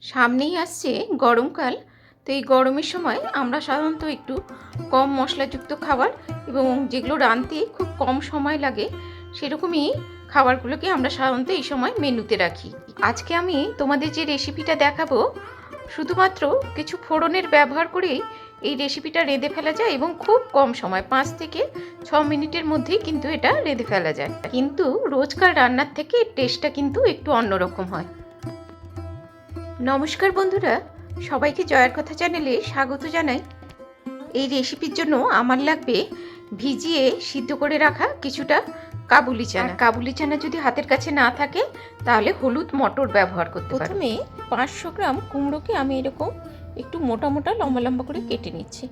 সামনেই আসছে গরমকাল। তো এই গরমের সময় আমরা সাধারণত একটু কম মশলাযুক্ত খাবার এবং যেগুলো রাঁধতে খুব কম সময় লাগে সেরকমই খাবারগুলোকে আমরা সাধারণত এই সময় মেনুতে রাখি। আজকে আমি তোমাদের যে রেসিপিটা দেখাবো শুধুমাত্র কিছু ফোড়নের ব্যবহার করেই এই রেসিপিটা রেঁধে ফেলা যায় এবং খুব কম সময় 5 থেকে 6 মিনিটের মধ্যেই কিন্তু এটা রেঁধে ফেলা যায়। কিন্তু রোজকার রান্নার থেকে এর টেস্টটা কিন্তু একটু অন্যরকম হয়। নমস্কার বন্ধুরা, সবাইকে জয়ার কথা চ্যানেলে স্বাগত জানাই। এই রেসিপির জন্য আমার লাগবে ভিজিয়ে সিদ্ধ করে রাখা কিছুটা কাবুলি চানা। কাবুলি চানা যদি হাতের কাছে না থাকে তাহলে হলুদ মটর ব্যবহার করতে পারো। প্রথমে 500 গ্রাম কুমড়োকে আমি এরকম একটু মোটা মোটা লম্বা লম্বা করে কেটে নিচ্ছি।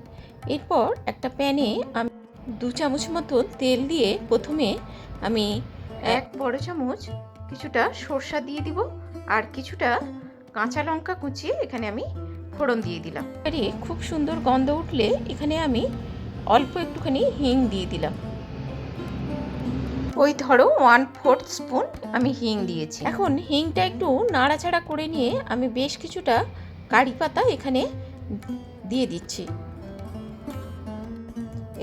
এরপর একটা প্যানে আমি 2 চামচ মতো তেল দিয়ে প্রথমে আমি 1 বড় চামচ কিছুটা সরষা দিয়ে দিব আর কিছুটা কাঁচা লঙ্কা কুচিয়ে এখানে আমি ফোড়ন দিয়ে দিলাম। এবারে খুব সুন্দর গন্ধ উঠলে এখানে আমি অল্প একটুখানি হিং দিয়ে দিলাম। ওই ধরো 1/4 স্পুন আমি হিং দিয়েছি। এখন হিংটা একটু নাড়াচাড়া করে নিয়ে আমি বেশ কিছুটা কারি পাতা এখানে দিয়ে দিচ্ছি।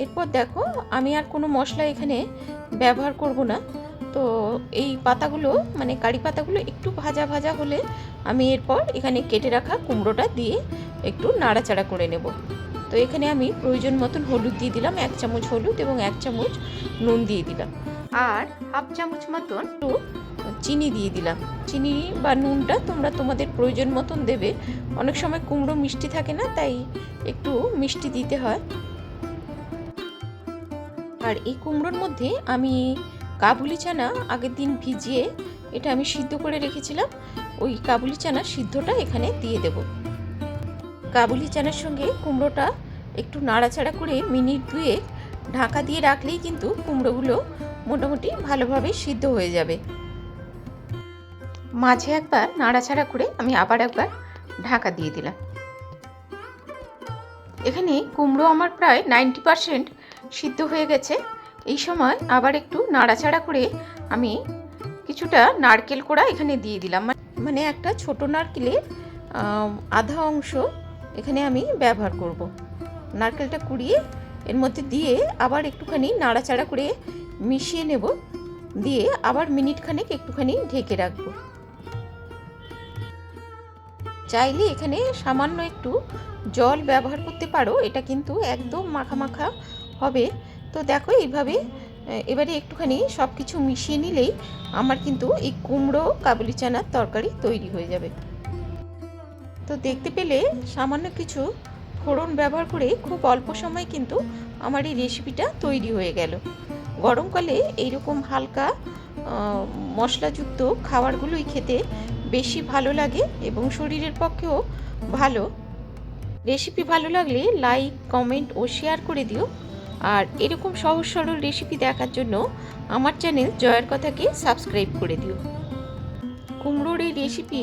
এরপর দেখো আমি আর কোনো মশলা এখানে ব্যবহার করব না। তো এই পাতাগুলো মানে কারি পাতাগুলো একটু ভাজা ভাজা হলে আমি এরপর এখানে কেটে রাখা কুমড়োটা দিয়ে একটু নাড়াচাড়া করে নেব। তো এখানে আমি প্রয়োজন মতন হলুদ দিয়ে দিলাম, 1 চামচ হলুদ এবং 1 চামচ নুন দিয়ে দিলাম আর হাফ চামচ মতন একটু চিনি দিয়ে দিলাম। চিনি বা নুনটা তোমরা তোমাদের প্রয়োজন মতন দেবে। অনেক সময় কুমড়ো মিষ্টি থাকে না, তাই একটু মিষ্টি দিতে হয়। আর এই কুমড়োর মধ্যে আমি কাবুলি চানা আগের দিন ভিজিয়ে এটা আমি সিদ্ধ করে রেখেছিলাম, ওই কাবুলি চানা সিদ্ধটা এখানে দিয়ে দেব। কাবুলি চানার সঙ্গে কুমড়োটা একটু নাড়াচাড়া করে মিনিট 2 ঢাকা দিয়ে রাখলেই কিন্তু কুমড়োগুলো মোটামুটি ভালোভাবে সিদ্ধ হয়ে যাবে। মাঝে একবার নাড়াচাড়া করে আমি আবার একবার ঢাকা দিয়ে দিলাম। এখানে কুমড়ো আমার প্রায় 90% সিদ্ধ হয়ে গেছে। এই সময় আবার একটু নাড়াচাড়া করে আমি কিছুটা নারকেল কোড়া এখানে দিয়ে দিলাম। মানে একটা ছোট নারকেলের আধা অংশ এখানে আমি ব্যবহার করব। নারকেলটা কুড়িয়ে এর মধ্যে দিয়ে আবার একটুখানি নাড়াচাড়া করে মিশিয়ে নেব, দিয়ে আবার মিনিট খানেক একটুখানি ঢেকে রাখবো। চাইলে এখানে সামান্য একটু জল ব্যবহার করতে পারো, এটা কিন্তু একদম মাখা মাখা হবে। তো দেখো এইভাবে এবারে একটুখানি সব কিছু মিশিয়ে নিলেই আমার কিন্তু এই কুমড়ো কাবুলি চানার তরকারি তৈরি হয়ে যাবে। তো দেখতে পেলে সামান্য কিছু ফোড়ন ব্যবহার করে খুব অল্প সময় কিন্তু আমার এই রেসিপিটা তৈরি হয়ে গেল। গরমকালে এইরকম হালকা মশলাযুক্ত খাবারগুলোই খেতে বেশি ভালো লাগে এবং শরীরের পক্ষেও ভালো। রেসিপি ভালো লাগলে লাইক, কমেন্ট ও শেয়ার করে দিও। আর এরকম সহজ সরল রেসিপি দেখার জন্য আমার চ্যানেল জয়ার কথাকে সাবস্ক্রাইব করে দিও। কুমড়োর এই রেসিপি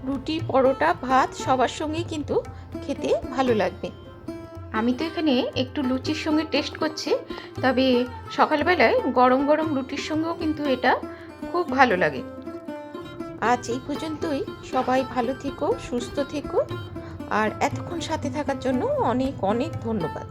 রুটি, পরোটা, ভাত সবার সঙ্গেই কিন্তু খেতে ভালো লাগবে। আমি তো এখানে একটু লুচির সঙ্গে টেস্ট করছি, তবে সকালবেলায় গরম গরম রুটির সঙ্গেও কিন্তু এটা খুব ভালো লাগে। আজ এই পর্যন্তই। সবাই ভালো থেকো, সুস্থ থেকো আর এতক্ষণ সাথে থাকার জন্য অনেক অনেক ধন্যবাদ।